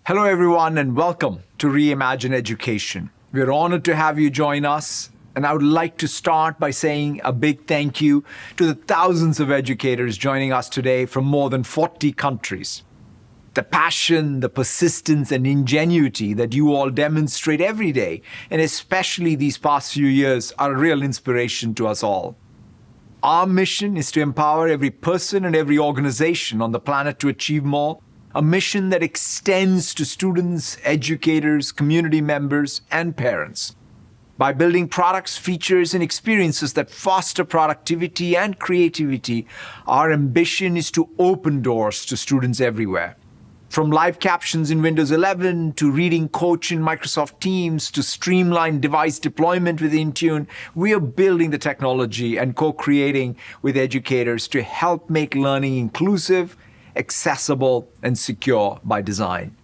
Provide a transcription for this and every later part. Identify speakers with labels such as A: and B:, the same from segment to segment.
A: Hello, everyone, and welcome to Reimagine Education. We're honored to have you join us, and I would like to start by saying a big thank you to the thousands of educators joining us today from more than 40 countries. The passion, the persistence, and ingenuity that you all demonstrate every day, and especially these past few years, are a real inspiration to us all. Our mission is to empower every person and every organization on the planet to achieve more, a mission that extends to students, educators, community members, and parents. By building products, features, and experiences that foster productivity and creativity, our ambition is to open doors to students everywhere. From live captions in Windows 11 to reading coach in Microsoft Teams to streamlined device deployment with Intune, we are building the technology and co-creating with educators to help make learning inclusive, accessible, and secure by design.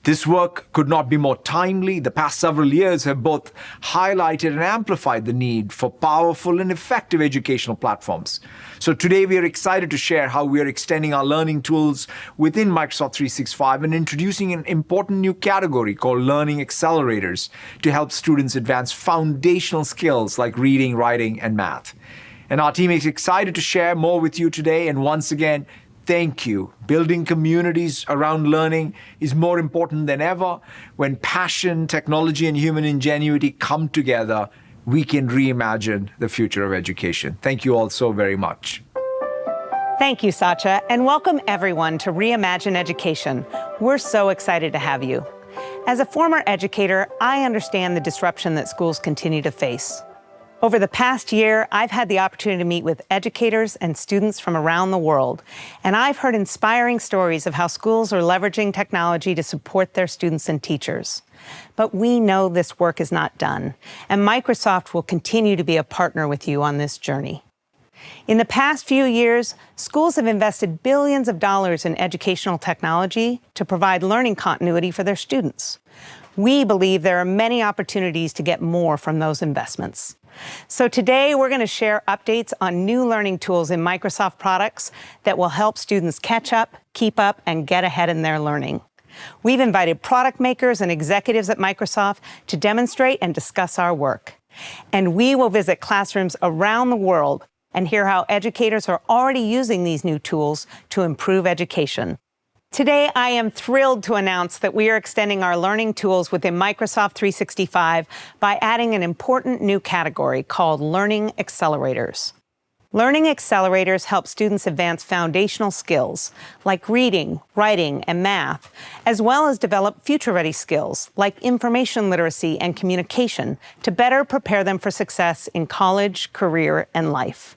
A: This work could not be more timely. The past several years have both highlighted and amplified the need for powerful and effective educational platforms. So today we are excited to share how we are extending our learning tools within Microsoft 365 and introducing an important new category called Learning Accelerators to help students advance foundational skills like reading, writing, and math. And our team is excited to share more with you today. And once again, thank you. Building communities around learning is more important than ever. When passion, technology, and human ingenuity come together, we can reimagine the future of education. Thank you all so very much.
B: Thank you, Satya, and welcome everyone to Reimagine Education. We're so excited to have you. As a former educator, I understand the disruption that schools continue to face. Over the past year, I've had the opportunity to meet with educators and students from around the world, and I've heard inspiring stories of how schools are leveraging technology to support their students and teachers. But we know this work is not done, and Microsoft will continue to be a partner with you on this journey. In the past few years, schools have invested billions of dollars in educational technology to provide learning continuity for their students. We believe there are many opportunities to get more from those investments. So today we're going to share updates on new learning tools in Microsoft products that will help students catch up, keep up, and get ahead in their learning. We've invited product makers and executives at Microsoft to demonstrate and discuss our work. And we will visit classrooms around the world and hear how educators are already using these new tools to improve education. Today, I am thrilled to announce that we are extending our learning tools within Microsoft 365 by adding an important new category called Learning Accelerators. Learning Accelerators help students advance foundational skills like reading, writing, and math, as well as develop future-ready skills like information literacy and communication to better prepare them for success in college, career, and life.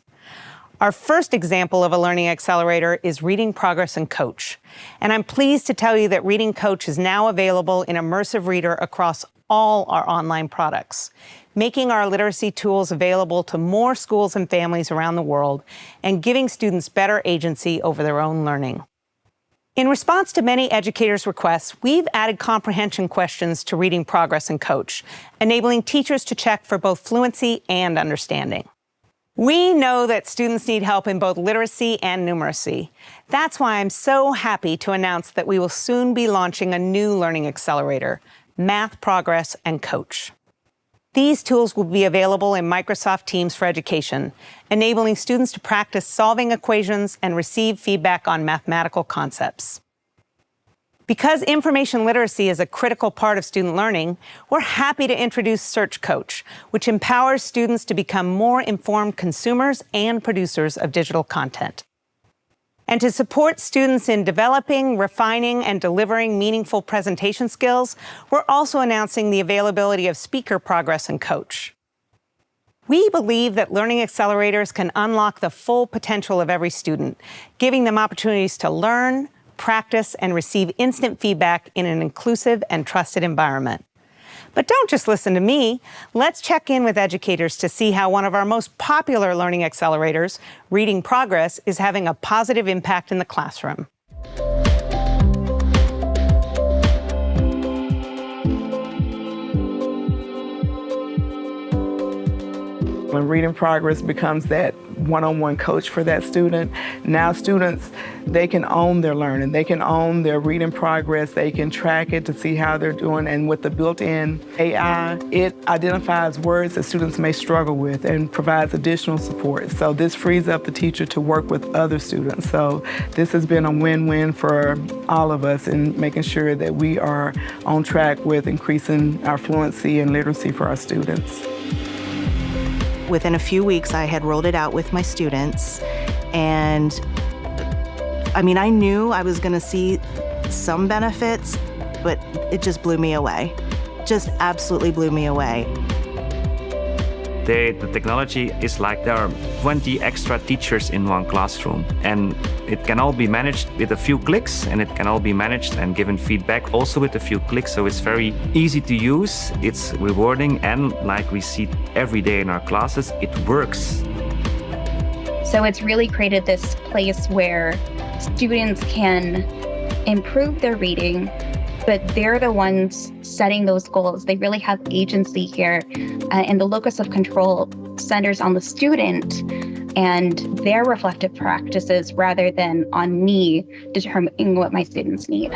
B: Our first example of a learning accelerator is Reading Progress and Coach. And I'm pleased to tell you that Reading Coach is now available in Immersive Reader across all our online products, making our literacy tools available to more schools and families around the world and giving students better agency over their own learning. In response to many educators' requests, we've added comprehension questions to Reading Progress and Coach, enabling teachers to check for both fluency and understanding. We know that students need help in both literacy and numeracy. That's why I'm so happy to announce that we will soon be launching a new learning accelerator, Math Progress and Coach. These tools will be available in Microsoft Teams for Education, enabling students to practice solving equations and receive feedback on mathematical concepts. Because information literacy is a critical part of student learning, we're happy to introduce Search Coach, which empowers students to become more informed consumers and producers of digital content. And to support students in developing, refining, and delivering meaningful presentation skills, we're also announcing the availability of Speaker Progress and Coach. We believe that learning accelerators can unlock the full potential of every student, giving them opportunities to learn, practice, and receive instant feedback in an inclusive and trusted environment. But don't just listen to me. Let's check in with educators to see how one of our most popular learning accelerators, Reading Progress, is having a positive impact in the classroom.
C: When reading progress becomes that one-on-one coach for that student, now students, they can own their learning. They can own their reading progress. They can track it to see how they're doing. And with the built-in AI, it identifies words that students may struggle with and provides additional support. So this frees up the teacher to work with other students. So this has been a win-win for all of us in making sure that we are on track with increasing our fluency and literacy for our students.
D: Within a few weeks, I had rolled it out with my students, and I knew I was gonna see some benefits, but it just blew me away. Just absolutely blew me away.
E: The technology is like there are 20 extra teachers in one classroom, and it can all be managed with a few clicks, and it can all be managed and given feedback also with a few clicks. So it's very easy to use, it's rewarding, and like we see every day in our classes, it works.
F: So it's really created this place where students can improve their reading, but they're the ones setting those goals. They really have agency here, and the locus of control centers on the student and their reflective practices rather than on me determining what my students need.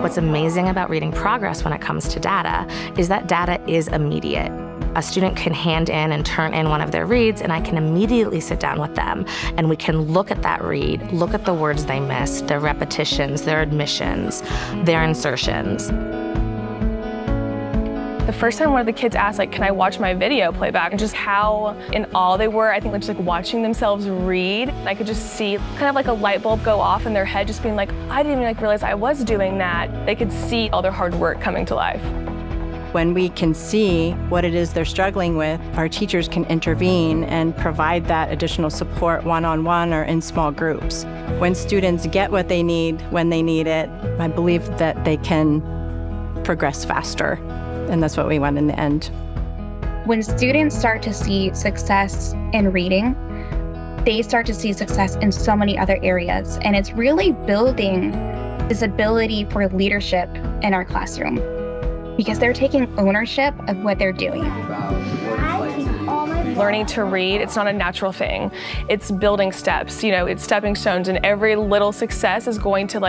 G: What's amazing about reading progress when it comes to data is that data is immediate. A student can hand in and turn in one of their reads, and I can immediately sit down with them and we can look at that read, look at the words they missed, their repetitions, their admissions, their insertions.
H: The first time one of the kids asked, can I watch my video playback? And just how in awe they were, I think just watching themselves read. I could just see kind of like a light bulb go off in their head, just being like, I didn't even realize I was doing that. They could see all their hard work coming to life.
D: When we can see what it is they're struggling with, our teachers can intervene and provide that additional support one-on-one or in small groups. When students get what they need when they need it, I believe that they can progress faster, and that's what we want in the end.
F: When students start to see success in reading, they start to see success in so many other areas, and it's really building this ability for leadership in our classroom, because they're taking ownership of what they're doing.
H: Learning to read, it's not a natural thing. It's building steps, it's stepping stones, and every little success is going to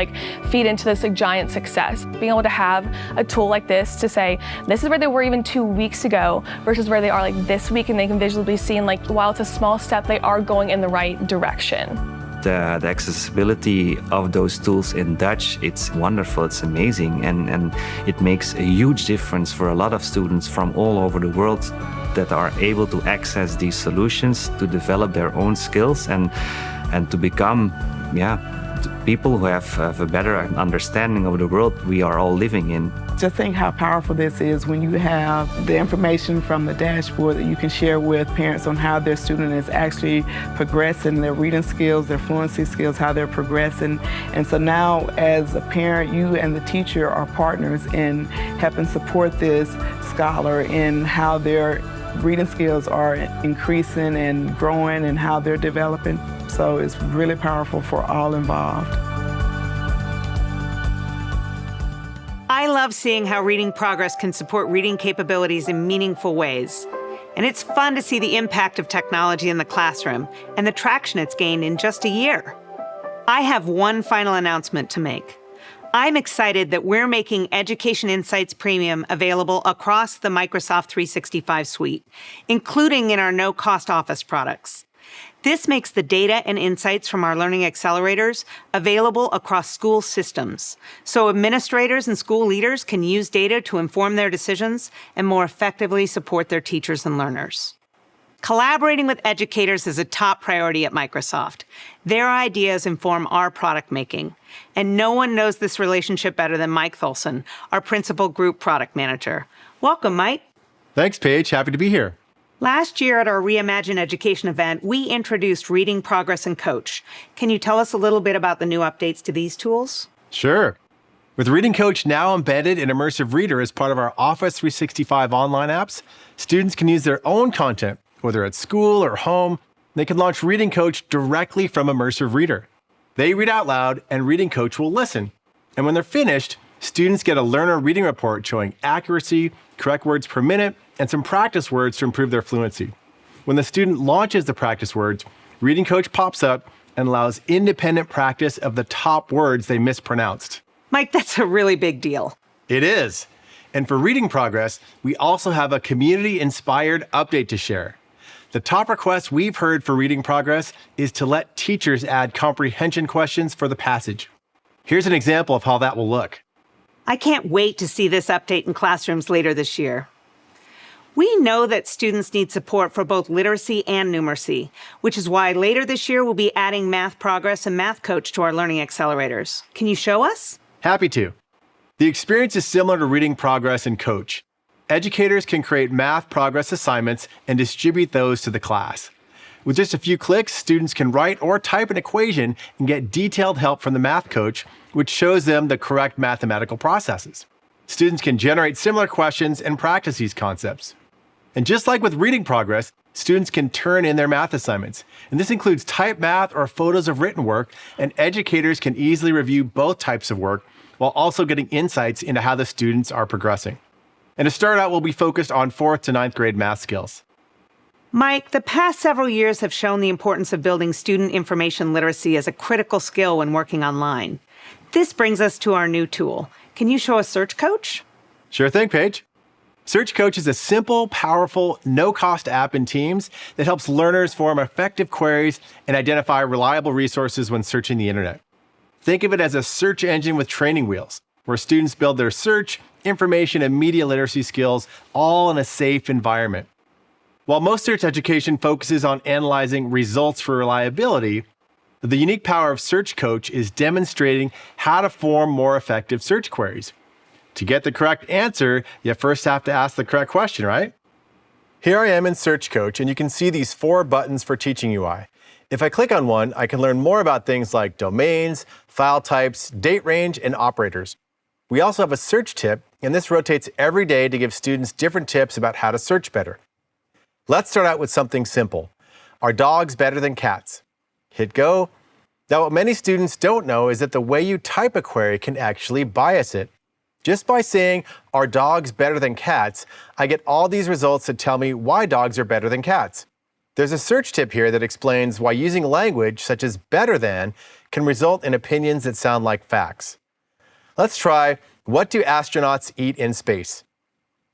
H: feed into this giant success. Being able to have a tool like this to say, this is where they were even 2 weeks ago versus where they are this week, and they can visually be seen while it's a small step, they are going in the right direction.
E: The accessibility of those tools in Dutch, it's wonderful, it's amazing, and it makes a huge difference for a lot of students from all over the world that are able to access these solutions to develop their own skills and to become people who have a better understanding of the world we are all living in.
C: Just think how powerful this is when you have the information from the dashboard that you can share with parents on how their student is actually progressing, their reading skills, their fluency skills, how they're progressing. And so now as a parent, you and the teacher are partners in helping support this scholar in how their reading skills are increasing and growing and how they're developing. So it's really powerful for all involved.
B: I love seeing how reading progress can support reading capabilities in meaningful ways. And it's fun to see the impact of technology in the classroom and the traction it's gained in just a year. I have one final announcement to make. I'm excited that we're making Education Insights Premium available across the Microsoft 365 suite, including in our no-cost Office products. This makes the data and insights from our learning accelerators available across school systems, so administrators and school leaders can use data to inform their decisions and more effectively support their teachers and learners. Collaborating with educators is a top priority at Microsoft. Their ideas inform our product making, and no one knows this relationship better than Mike Thulson, our Principal Group Product Manager. Welcome, Mike.
I: Thanks, Paige. Happy to be here.
B: Last year at our Reimagine Education event, we introduced Reading Progress and Coach. Can you tell us a little bit about the new updates to these tools?
I: Sure. With Reading Coach now embedded in Immersive Reader as part of our Office 365 online apps, students can use their own content, whether at school or home. They can launch Reading Coach directly from Immersive Reader. They read out loud and Reading Coach will listen. And when they're finished, students get a learner reading report showing accuracy, correct words per minute, and some practice words to improve their fluency. When the student launches the practice words, Reading Coach pops up and allows independent practice of the top words they mispronounced.
B: Mike, that's a really big deal.
I: It is. And for reading progress, we also have a community-inspired update to share. The top request we've heard for reading progress is to let teachers add comprehension questions for the passage. Here's an example of how that will look.
B: I can't wait to see this update in classrooms later this year. We know that students need support for both literacy and numeracy, which is why later this year we'll be adding Math Progress and Math Coach to our learning accelerators. Can you show us?
I: Happy to. The experience is similar to Reading Progress and Coach. Educators can create math progress assignments and distribute those to the class. With just a few clicks, students can write or type an equation and get detailed help from the math coach, which shows them the correct mathematical processes. Students can generate similar questions and practice these concepts. And just like with Reading Progress, students can turn in their math assignments. And this includes typed math or photos of written work, and educators can easily review both types of work while also getting insights into how the students are progressing. And to start out, we'll be focused on 4th to 9th grade math skills.
B: Mike, the past several years have shown the importance of building student information literacy as a critical skill when working online. This brings us to our new tool. Can you show us Search Coach?
I: Sure thing, Paige. Search Coach is a simple, powerful, no-cost app in Teams that helps learners form effective queries and identify reliable resources when searching the internet. Think of it as a search engine with training wheels, where students build their search, information, and media literacy skills all in a safe environment. While most search education focuses on analyzing results for reliability, the unique power of Search Coach is demonstrating how to form more effective search queries. To get the correct answer, you first have to ask the correct question, right? Here I am in Search Coach, and you can see these 4 buttons for Teaching UI. If I click on one, I can learn more about things like domains, file types, date range, and operators. We also have a search tip, and this rotates every day to give students different tips about how to search better. Let's start out with something simple. Are dogs better than cats? Hit go. Now, what many students don't know is that the way you type a query can actually bias it. Just by saying, are dogs better than cats, I get all these results that tell me why dogs are better than cats. There's a search tip here that explains why using language such as better than can result in opinions that sound like facts. Let's try, what do astronauts eat in space?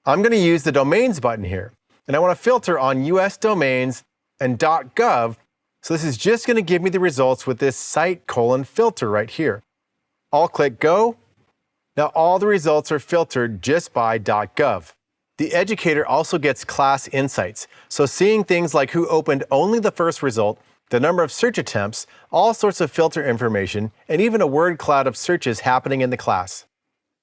I: I'm going to use the domains button here, and I want to filter on US domains and .gov, so this is just going to give me the results with this site:filter right here. I'll click go. Now all the results are filtered just by .gov. The educator also gets class insights, so seeing things like who opened only the first result, the number of search attempts, all sorts of filter information, and even a word cloud of searches happening in the class.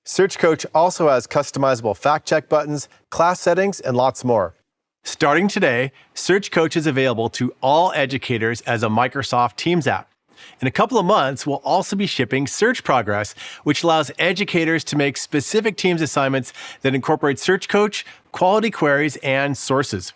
I: Search Coach also has customizable fact check buttons, class settings, and lots more. Starting today, Search Coach is available to all educators as a Microsoft Teams app. In a couple of months, we'll also be shipping Search Progress, which allows educators to make specific Teams assignments that incorporate Search Coach, quality queries, and sources.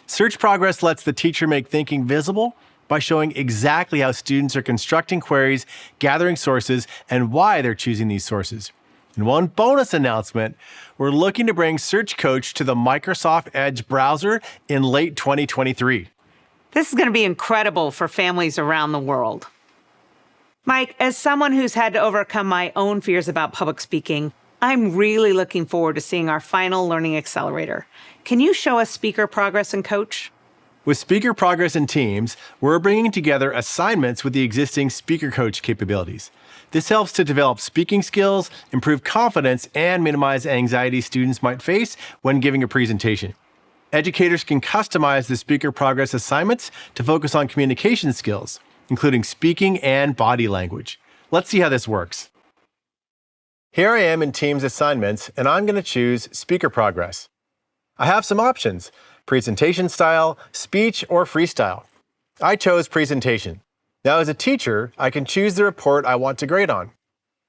I: Search Progress lets the teacher make thinking visible by showing exactly how students are constructing queries, gathering sources, and why they're choosing these sources. And one bonus announcement, we're looking to bring Search Coach to the Microsoft Edge browser in late 2023.
B: This is going to be incredible for families around the world. Mike, as someone who's had to overcome my own fears about public speaking, I'm really looking forward to seeing our final learning accelerator. Can you show us Speaker Progress and Coach?
I: With Speaker Progress and Teams, we're bringing together assignments with the existing Speaker Coach capabilities. This helps to develop speaking skills, improve confidence, and minimize anxiety students might face when giving a presentation. Educators can customize the Speaker Progress assignments to focus on communication skills, including speaking and body language. Let's see how this works. Here I am in Teams assignments, and I'm going to choose Speaker Progress. I have some options: presentation style, speech, or freestyle. I chose presentation. Now, as a teacher, I can choose the report I want to grade on: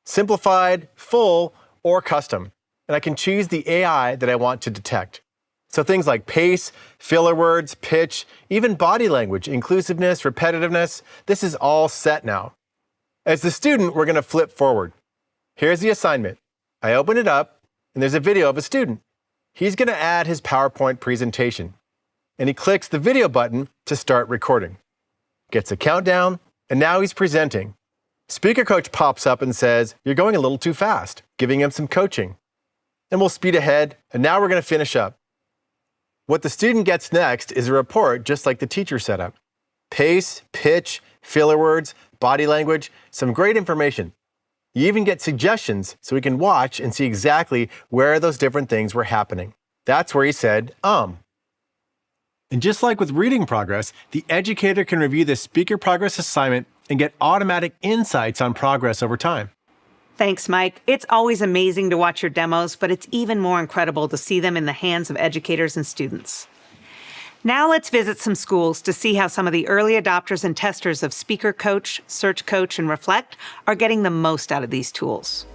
I: simplified, full, or custom. And I can choose the AI that I want to detect. So things like pace, filler words, pitch, even body language, inclusiveness, repetitiveness, this is all set now. As the student, we're going to flip forward. Here's the assignment. I open it up, and there's a video of a student. he's going to add his PowerPoint presentation. And he clicks the video button to start recording. Gets a countdown, and now he's presenting. Speaker Coach pops up and says, "You're going a little too fast," giving him some coaching. And we'll speed ahead, and now we're going to finish up. What the student gets next is a report just like the teacher set up. Pace, pitch, filler words, body language, some great information. You even get suggestions so we can watch and see exactly where those different things were happening. That's where he said, And just like with reading progress, the educator can review the speaker progress assignment and get automatic insights on progress over time.
B: Thanks, Mike. It's always amazing to watch your demos, but it's even more incredible to see them in the hands of educators and students. Now let's visit some schools to see how some of the early adopters and testers of Speaker Coach, Search Coach, and Reflect are getting the most out of these tools.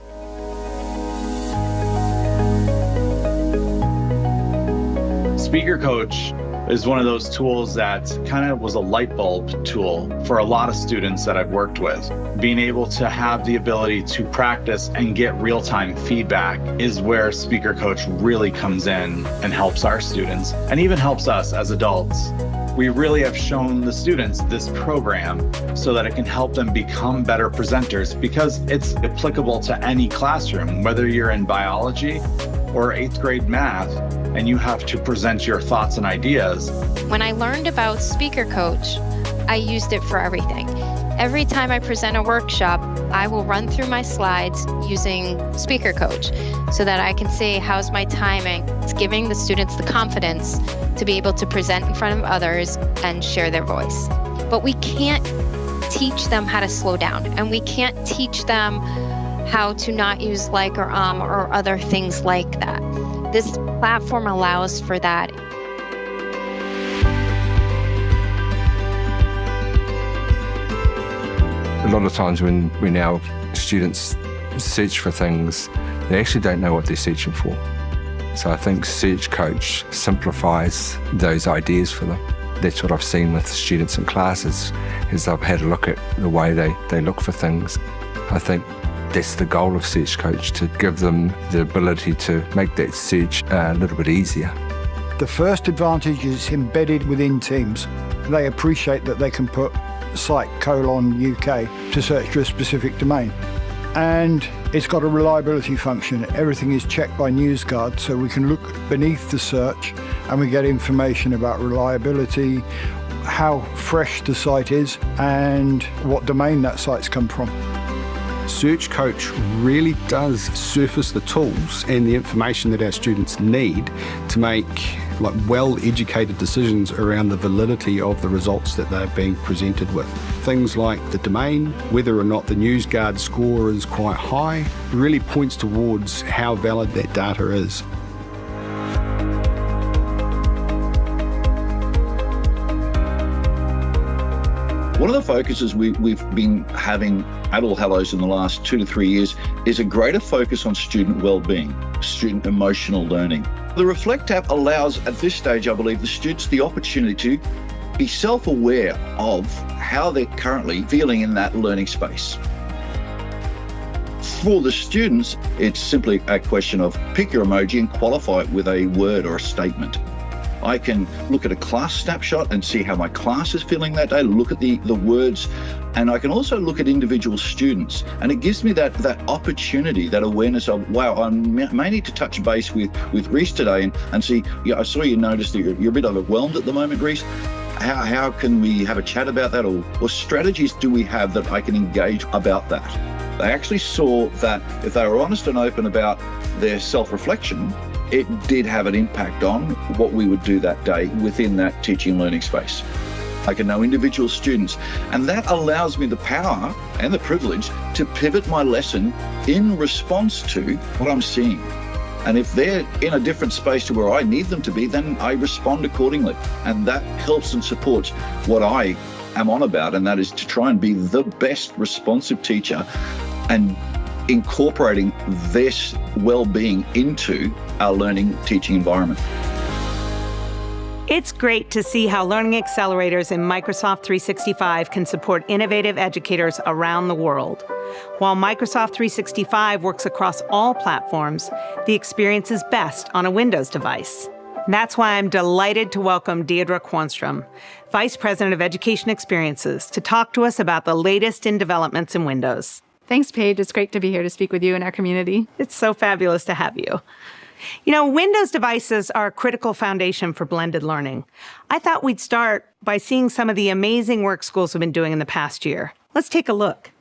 J: Speaker Coach is one of those tools that kind of was a light bulb tool for a lot of students that I've worked with. Being able to have the ability to practice and get real-time feedback is where Speaker Coach really comes in and helps our students and even helps us as adults. We really have shown the students this program so that it can help them become better presenters because it's applicable to any classroom, whether you're in biology or 8th grade math, and you have to present your thoughts and ideas.
K: When I learned about Speaker Coach, I used it for everything. Every time I present a workshop, I will run through my slides using Speaker Coach so that I can see how's my timing. It's giving the students the confidence to be able to present in front of others and share their voice. But we can't teach them how to slow down, and we can't teach them how to not use like or other things like that. This platform allows for that.
L: A lot of times when our students search for things, they actually don't know what they're searching for. So I think Search Coach simplifies those ideas for them. That's what I've seen with students in classes, is I've had a look at the way they look for things. I think that's the goal of Search Coach, to give them the ability to make that search a little bit easier.
M: The first advantage is embedded within Teams. They appreciate that they can put site:UK to search for a specific domain. And it's got a reliability function. Everything is checked by NewsGuard, so we can look beneath the search and we get information about reliability, how fresh the site is, and what domain that site's come from.
N: Search Coach really does surface the tools and the information that our students need to make well-educated decisions around the validity of the results that they're being presented with. Things like the domain, whether or not the NewsGuard score is quite high, really points towards how valid that data is.
O: One of the focuses we've been having at All Hallows in the last 2 to 3 years is a greater focus on student well-being, student emotional learning. The Reflect app allows, at this stage, I believe, the students the opportunity to be self-aware of how they're currently feeling in that learning space. For the students, it's simply a question of pick your emoji and qualify it with a word or a statement. I can look at a class snapshot and see how my class is feeling that day, look at the words, and I can also look at individual students. And it gives me that opportunity, that awareness of, wow, I may need to touch base with Reese today and see, I saw you notice that you're a bit overwhelmed at the moment, Reese. How can we have a chat about that? Or strategies do we have that I can engage about that? They actually saw that if they were honest and open about their self-reflection, it did have an impact on what we would do that day within that teaching and learning space. I can know individual students, and that allows me the power and the privilege to pivot my lesson in response to what I'm seeing. And if they're in a different space to where I need them to be, then I respond accordingly. And that helps and supports what I am on about, and that is to try and be the best responsive teacher and incorporating this well-being into our learning teaching environment.
B: It's great to see how learning accelerators in Microsoft 365 can support innovative educators around the world. While Microsoft 365 works across all platforms, the experience is best on a Windows device. That's why I'm delighted to welcome Deirdre Quanstrom, Vice President of Education Experiences, to talk to us about the latest in developments in Windows.
P: Thanks, Paige. It's great to be here to speak with you and our community.
B: It's so fabulous to have you. You know, Windows devices are a critical foundation for blended learning. I thought we'd start by seeing some of the amazing work schools have been doing in the past year. Let's take a look.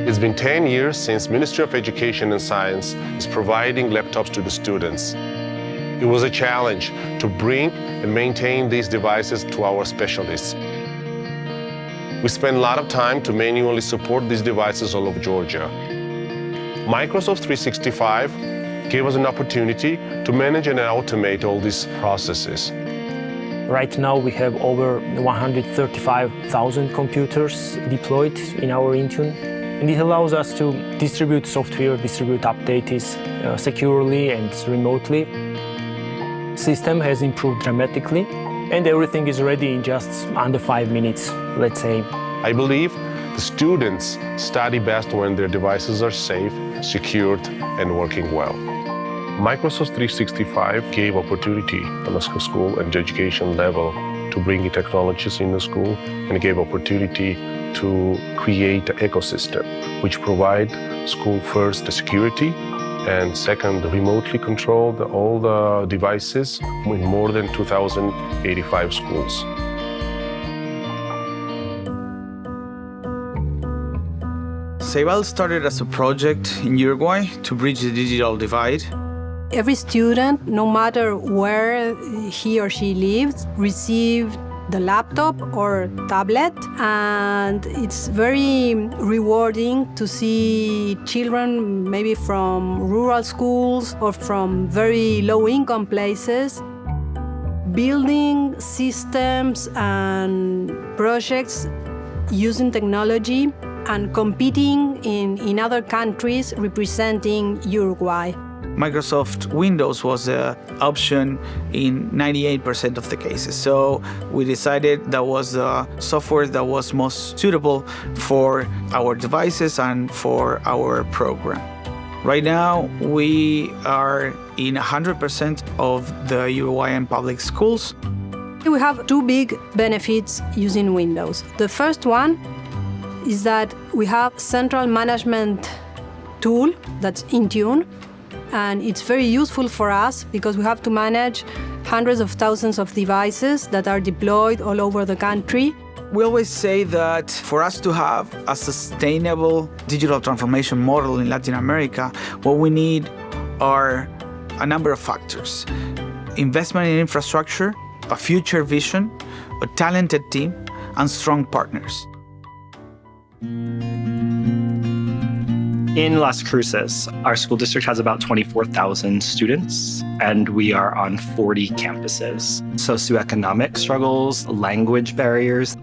Q: It's been 10 years since Ministry of Education and Science is providing laptops to the students. It was a challenge to bring and maintain these devices to our specialists. We spent a lot of time to manually support these devices all over Georgia. Microsoft 365 gave us an opportunity to manage and automate all these processes.
R: Right now we have over 135,000 computers deployed in our Intune. And it allows us to distribute software, distribute updates securely and remotely. System has improved dramatically, and everything is ready in just under 5 minutes, let's say.
Q: I believe the students study best when their devices are safe, secured, and working well. Microsoft 365 gave opportunity on the school and education level to bring technologies in the school, and gave opportunity to create an ecosystem which provide school first the security, and second, remotely control all the devices in more than 2,085 schools.
S: Ceibal started as a project in Uruguay to bridge the digital divide.
T: Every student, no matter where he or she lives, received the laptop or tablet, and it's very rewarding to see children maybe from rural schools or from very low-income places building systems and projects using technology and competing in other countries representing Uruguay.
S: Microsoft Windows was the option in 98% of the cases. So we decided that was the software that was most suitable for our devices and for our program. Right now, we are in 100% of the Uruguayan public schools.
T: We have two big benefits using Windows. The first one is that we have central management tool that's Intune. And it's very useful for us because we have to manage hundreds of thousands of devices that are deployed all over the country.
S: We always say that for us to have a sustainable digital transformation model in Latin America, what we need are a number of factors. Investment in infrastructure, a future vision, a talented team, and strong partners.
U: In Las Cruces, our school district has about 24,000 students, and we are on 40 campuses. Socioeconomic struggles, language barriers,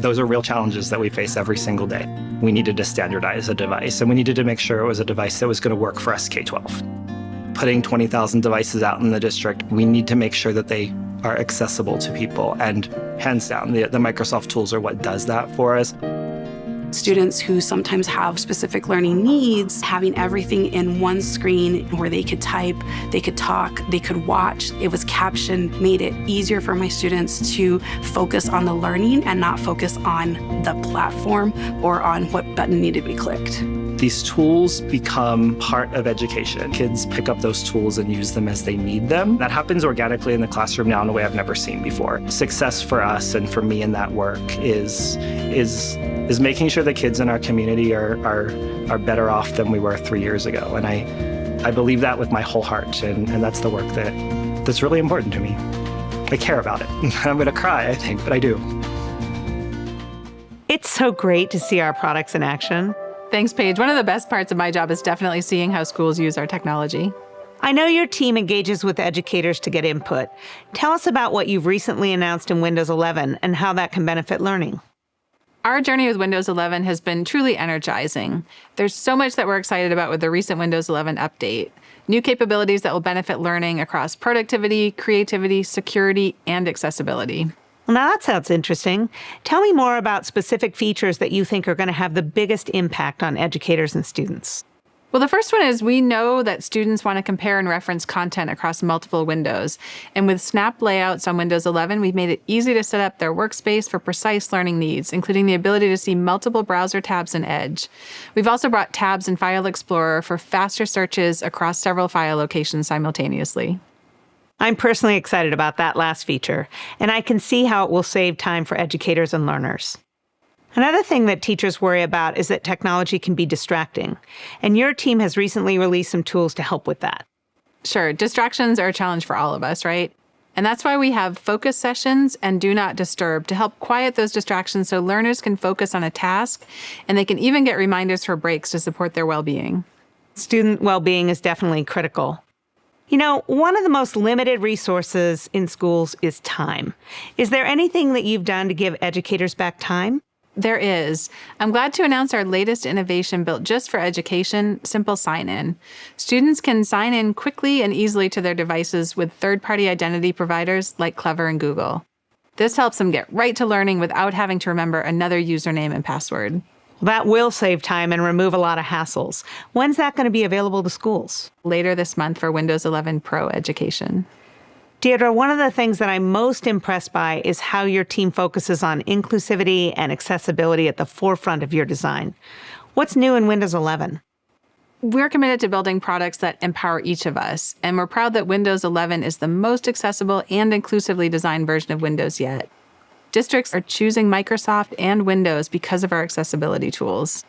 U: those are real challenges that we face every single day. We needed to standardize a device, and we needed to make sure it was a device that was going to work for us K-12. Putting 20,000 devices out in the district, we need to make sure that they are accessible to people, and hands down, the Microsoft tools are what does that for us.
V: Students who sometimes have specific learning needs, having everything in one screen where they could type, they could talk, they could watch. It was captioned, made it easier for my students to focus on the learning and not focus on the platform or on what button needed to be clicked.
U: These tools become part of education. Kids pick up those tools and use them as they need them. That happens organically in the classroom now in a way I've never seen before. Success for us and for me in that work is making sure the kids in our community are better off than we were 3 years ago. And I believe that with my whole heart, and that's the work that's really important to me. I care about it. I'm gonna cry, I think, but I do.
B: It's so great to see our products in action.
P: Thanks, Paige. One of the best parts of my job is definitely seeing how schools use our technology.
B: I know your team engages with educators to get input. Tell us about what you've recently announced in Windows 11 and how that can benefit learning.
P: Our journey with Windows 11 has been truly energizing. There's so much that we're excited about with the recent Windows 11 update. new capabilities that will benefit learning across productivity, creativity, security, and accessibility.
B: Well, now that sounds interesting. Tell me more about specific features that you think are going to have the biggest impact on educators and students.
P: Well, the first one is we know that students want to compare and reference content across multiple windows. And with snap layouts on Windows 11, we've made it easy to set up their workspace for precise learning needs, including the ability to see multiple browser tabs in Edge. We've also brought tabs in File Explorer for faster searches across several file locations simultaneously.
B: I'm personally excited about that last feature, and I can see how it will save time for educators and learners. Another thing that teachers worry about is that technology can be distracting, and your team has recently released some tools to help with that.
P: Sure, distractions are a challenge for all of us, right? And that's why we have focus sessions and do not disturb to help quiet those distractions so learners can focus on a task, and they can even get reminders for breaks to support their well-being.
B: Student well-being is definitely critical. You know, one of the most limited resources in schools is time. Is there anything that you've done to give educators back time?
P: There is. I'm glad to announce our latest innovation built just for education, Simple Sign-In. Students can sign in quickly and easily to their devices with third-party identity providers like Clever and Google. This helps them get right to learning without having to remember another username and password.
B: That will save time and remove a lot of hassles. When's that going to be available to schools?
P: Later this month for Windows 11 Pro Education.
B: Deirdre, one of the things that I'm most impressed by is how your team focuses on inclusivity and accessibility at the forefront of your design. What's new in Windows 11?
P: We're committed to building products that empower each of us, and we're proud that Windows 11 is the most accessible and inclusively designed version of Windows yet. Districts are choosing Microsoft and Windows because of our accessibility tools.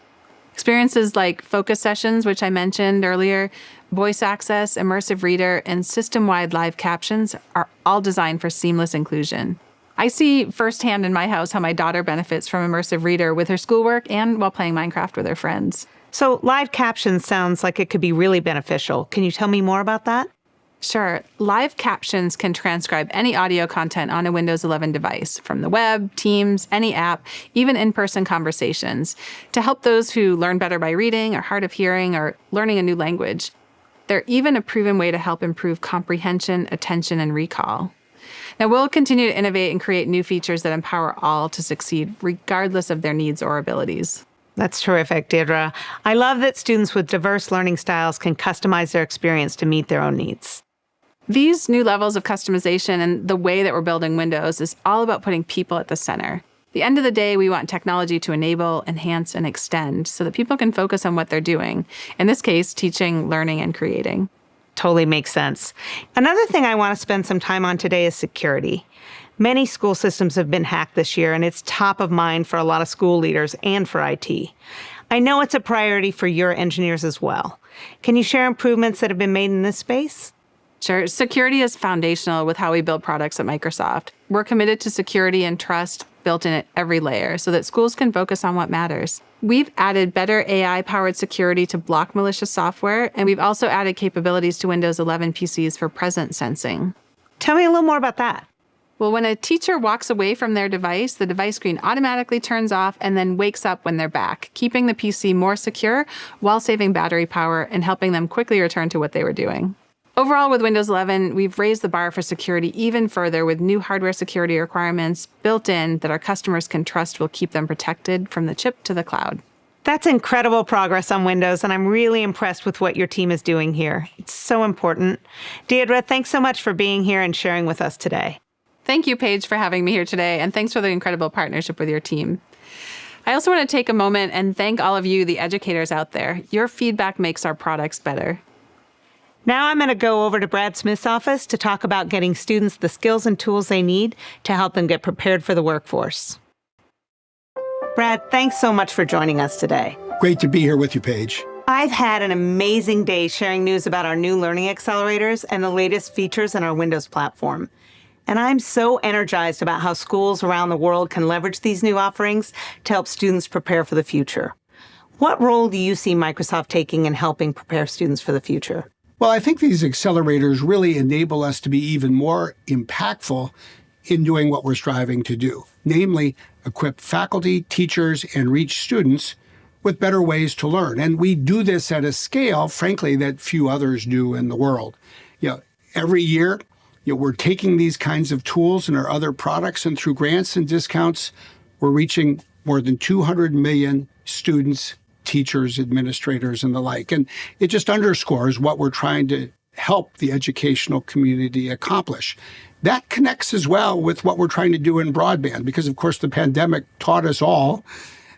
P: Experiences like focus sessions, which I mentioned earlier, voice access, immersive reader, and system-wide live captions are all designed for seamless inclusion. I see firsthand in my house how my daughter benefits from immersive reader with her schoolwork and while playing Minecraft with her friends.
B: So live captions sounds like it could be really beneficial. Can you tell me more about that?
P: Sure. Live captions can transcribe any audio content on a Windows 11 device, from the web, Teams, any app, even in-person conversations, to help those who learn better by reading or hard of hearing or learning a new language. They're even a proven way to help improve comprehension, attention, and recall. Now, we'll continue to innovate and create new features that empower all to succeed, regardless of their needs or abilities.
B: That's terrific, Deirdre. I love that students with diverse learning styles can customize their experience to meet their own needs.
P: These new levels of customization and the way that we're building Windows is all about putting people at the center. At the end of the day, we want technology to enable, enhance, and extend so that people can focus on what they're doing. In this case, teaching, learning, and creating.
B: Totally makes sense. Another thing I want to spend some time on today is security. Many school systems have been hacked this year, and it's top of mind for a lot of school leaders and for IT. I know it's a priority for your engineers as well. Can you share improvements that have been made in this space?
P: Sure. Security is foundational with how we build products at Microsoft. We're committed to security and trust built in at every layer so that schools can focus on what matters. We've added better AI-powered security to block malicious software, and we've also added capabilities to Windows 11 PCs for presence sensing.
B: Tell me a little more about that.
P: Well, when a teacher walks away from their device, the device screen automatically turns off and then wakes up when they're back, keeping the PC more secure while saving battery power and helping them quickly return to what they were doing. Overall, with Windows 11, we've raised the bar for security even further with new hardware security requirements built in that our customers can trust will keep them protected from the chip to the cloud.
B: That's incredible progress on Windows, and I'm really impressed with what your team is doing here. It's so important. Deirdre, thanks so much for being here and sharing with us today.
P: Thank you, Paige, for having me here today, and thanks for the incredible partnership with your team. I also want to take a moment and thank all of you, the educators out there. Your feedback makes our products better.
B: Now I'm going to go over to Brad Smith's office to talk about getting students the skills and tools they need to help them get prepared for the workforce. Brad, thanks so much for joining us today.
M: Great to be here with you, Paige.
B: I've had an amazing day sharing news about our new learning accelerators and the latest features in our Windows platform. And I'm so energized about how schools around the world can leverage these new offerings to help students prepare for the future. What role do you see Microsoft taking in helping prepare students for the future?
N: Well, I think these accelerators really enable us to be even more impactful in doing what we're striving to do, namely equip faculty, teachers, and reach students
A: with better ways to learn. And we do this at a scale, frankly, that few others do in the world. Every year, we're taking these kinds of tools and our other products, and through grants and discounts, we're reaching more than 200 million students, teachers, administrators, and the like. And it just underscores what we're trying to help the educational community accomplish. That connects as well with what we're trying to do in broadband, because of course the pandemic taught us all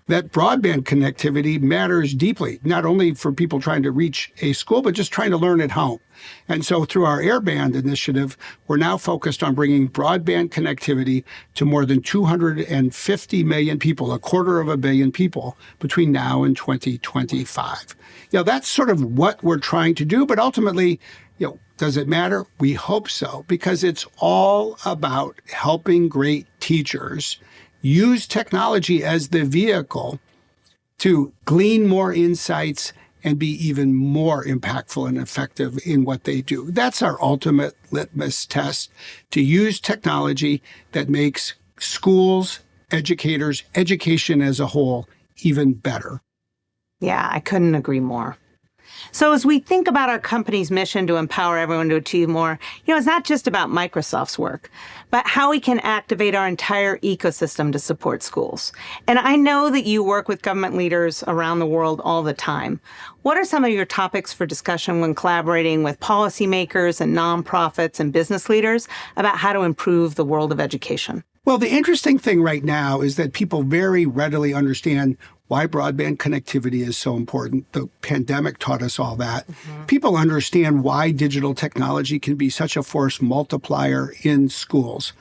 A: that broadband connectivity matters deeply, not only for people trying to reach a school, but just trying to learn at home. And so through our Airband initiative, we're now focused on bringing broadband connectivity to more than 250 million people, 250 million people, between now and 2025. That's sort of what we're trying to do, but ultimately, does it matter? We hope so, because it's all about helping great teachers use technology as the vehicle to glean more insights and be even more impactful and effective in what they do. That's our ultimate litmus test, to use technology that makes schools, educators, education as a whole even better.
B: Yeah, I couldn't agree more. So as we think about our company's mission to empower everyone to achieve more, it's not just about Microsoft's work, but how we can activate our entire ecosystem to support schools. And I know that you work with government leaders around the world all the time. What are some of your topics for discussion when collaborating with policymakers and nonprofits and business leaders about how to improve the world of education?
A: Well, the interesting thing right now is that people very readily understand why broadband connectivity is so important. The pandemic taught us all that. People understand why digital technology can be such a force multiplier in schools.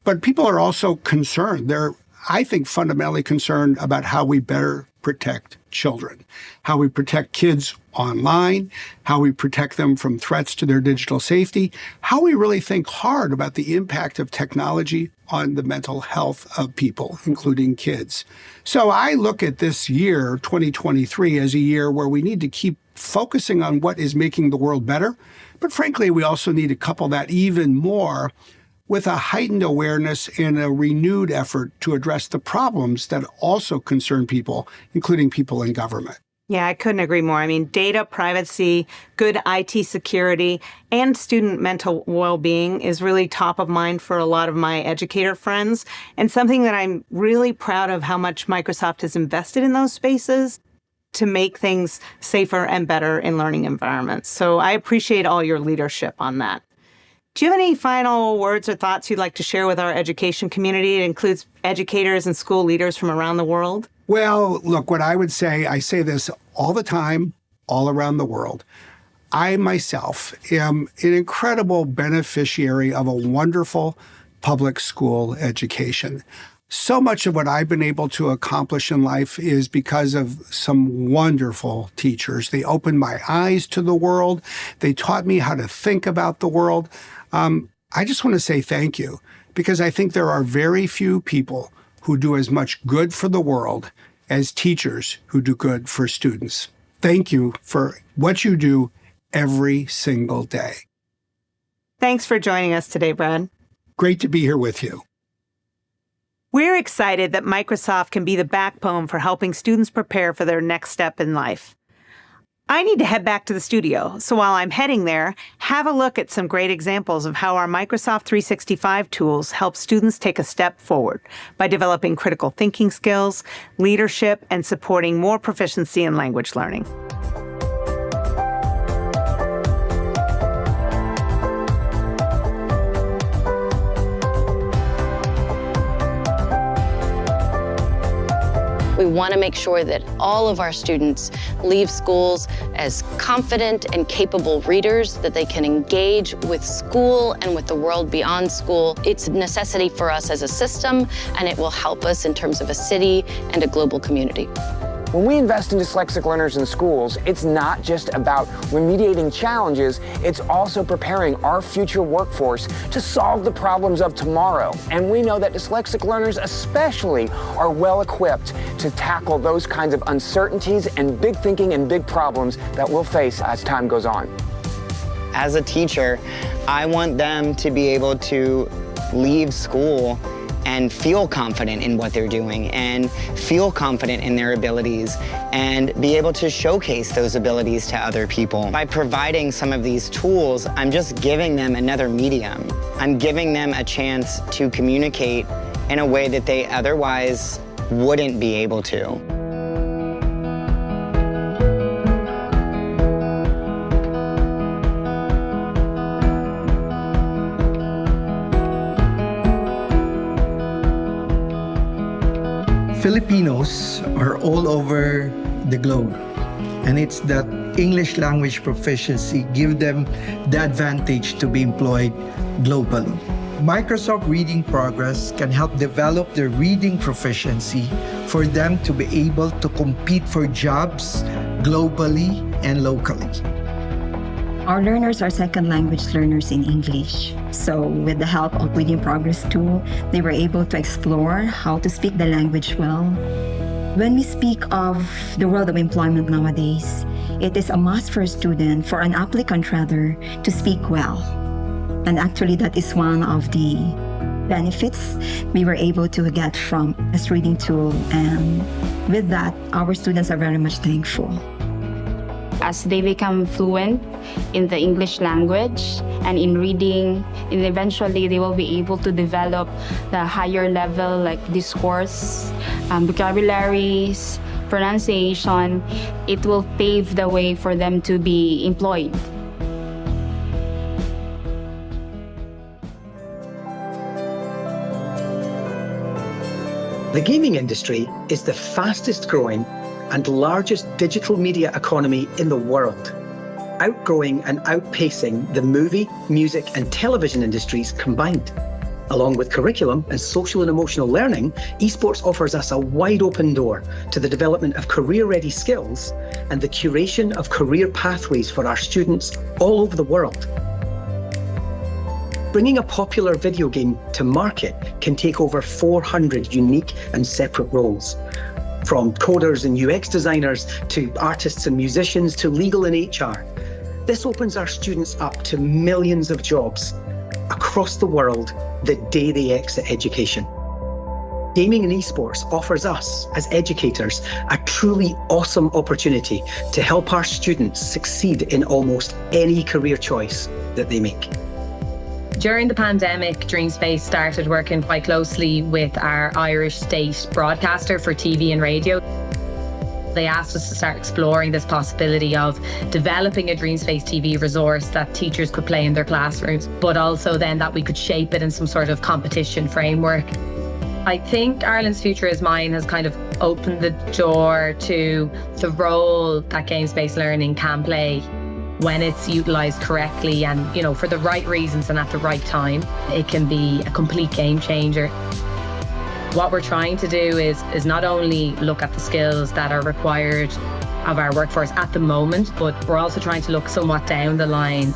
A: But people are also concerned. They're, I think, fundamentally concerned about how we better protect children, how we protect kids online, how we protect them from threats to their digital safety, how we really think hard about the impact of technology on the mental health of people, including kids. So I look at this year, 2023, as a year where we need to keep focusing on what is making the world better. But frankly, we also need to couple that even more with a heightened awareness and a renewed effort to address the problems that also concern people, including people in government.
B: Yeah, I couldn't agree more. I mean, data privacy, good IT security, and student mental well-being is really top of mind for a lot of my educator friends, and something that I'm really proud of how much Microsoft has invested in those spaces to make things safer and better in learning environments. So I appreciate all your leadership on that. Do you have any final words or thoughts you'd like to share with our education community? It includes educators and school leaders from around the world.
A: Well, look, what I would say, I say this all the time, all around the world. I myself am an incredible beneficiary of a wonderful public school education. So much of what I've been able to accomplish in life is because of some wonderful teachers. They opened my eyes to the world. They taught me how to think about the world. I just want to say thank you, because I think there are very few people who do as much good for the world as teachers who do good for students. Thank you for what you do every single day.
B: Thanks for joining us today, Brad.
A: Great to be here with you.
B: We're excited that Microsoft can be the backbone for helping students prepare for their next step in life. I need to head back to the studio, so while I'm heading there, have a look at some great examples of how our Microsoft 365 tools help students take a step forward by developing critical thinking skills, leadership, and supporting more proficiency in language learning.
G: We want to make sure that all of our students leave schools as confident and capable readers, that they can engage with school and with the world beyond school. It's a necessity for us as a system, and it will help us in terms of a city and a global community.
W: When we invest in dyslexic learners in schools, it's not just about remediating challenges, it's also preparing our future workforce to solve the problems of tomorrow. And we know that dyslexic learners especially are well equipped to tackle those kinds of uncertainties and big thinking and big problems that we'll face as time goes on.
X: As a teacher, I want them to be able to leave school
W: and feel confident in what they're doing and feel confident in their abilities and be able to showcase those abilities to other people. By providing some of these tools, I'm just giving them another medium. I'm giving them a chance to communicate in a way that they otherwise wouldn't be able to.
D: Filipinos are all over the globe, and it's that English language proficiency give them the advantage to be employed globally. Microsoft Reading Progress can help develop their reading proficiency for them to be able to compete for jobs globally and locally.
F: Our learners are second language learners in English. So with the help of Reading Progress tool, they were able to explore how to speak the language well. When we speak of the world of employment nowadays, it is a must for a student, for an applicant rather, to speak well. And actually that is one of the benefits we were able to get from this reading tool. And with that, our students are very much thankful.
H: As they become fluent in the English language and in reading, and eventually they will be able to develop the higher level like discourse, vocabularies, pronunciation. It will pave the way for them to be employed.
X: The gaming industry is the fastest growing and largest digital media economy in the world, outgrowing and outpacing the movie, music, and television industries combined. Along with curriculum and social and emotional learning, esports offers us a wide open door to the development of career-ready skills and the curation of career pathways for our students all over the world. Bringing a popular video game to market can take over 400 unique and separate roles, from coders and UX designers to artists and musicians to legal and HR. This opens our students up to millions of jobs across the world the day they exit education. Gaming and esports offers us, as educators, a truly awesome opportunity to help our students succeed in almost any career choice that they make.
Y: During the pandemic, DreamSpace started working quite closely with our Irish state broadcaster for TV and radio. They asked us to start exploring this possibility of developing a DreamSpace TV resource that teachers could play in their classrooms, but also then that we could shape it in some sort of competition framework. I think Ireland's Future is Mine has kind of opened the door to the role that games-based learning can play when it's utilised correctly and, for the right reasons and at the right time. It can be a complete game changer. What we're trying to do is not only look at the skills that are required of our workforce at the moment, but we're also trying to look somewhat down the line.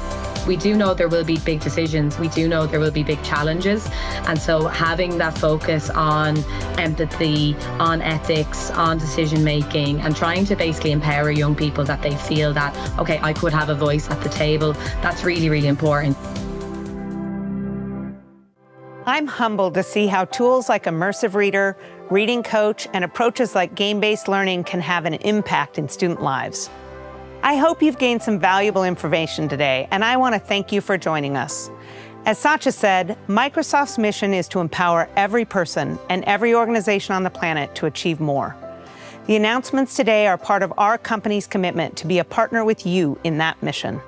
Y: We do know there will be big decisions. We do know there will be big challenges. And so having that focus on empathy, on ethics, on decision making, and trying to basically empower young people that they feel that, okay, I could have a voice at the table, that's really, really important.
B: I'm humbled to see how tools like Immersive Reader, Reading Coach, and approaches like game-based learning can have an impact in student lives. I hope you've gained some valuable information today, and I want to thank you for joining us. As Satya said, Microsoft's mission is to empower every person and every organization on the planet to achieve more. The announcements today are part of our company's commitment to be a partner with you in that mission.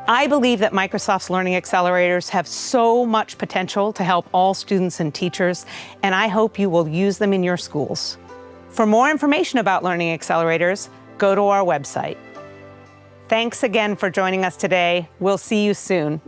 B: I believe that Microsoft's Learning Accelerators have so much potential to help all students and teachers, and I hope you will use them in your schools. For more information about Learning Accelerators, go to our website. Thanks again for joining us today. We'll see you soon.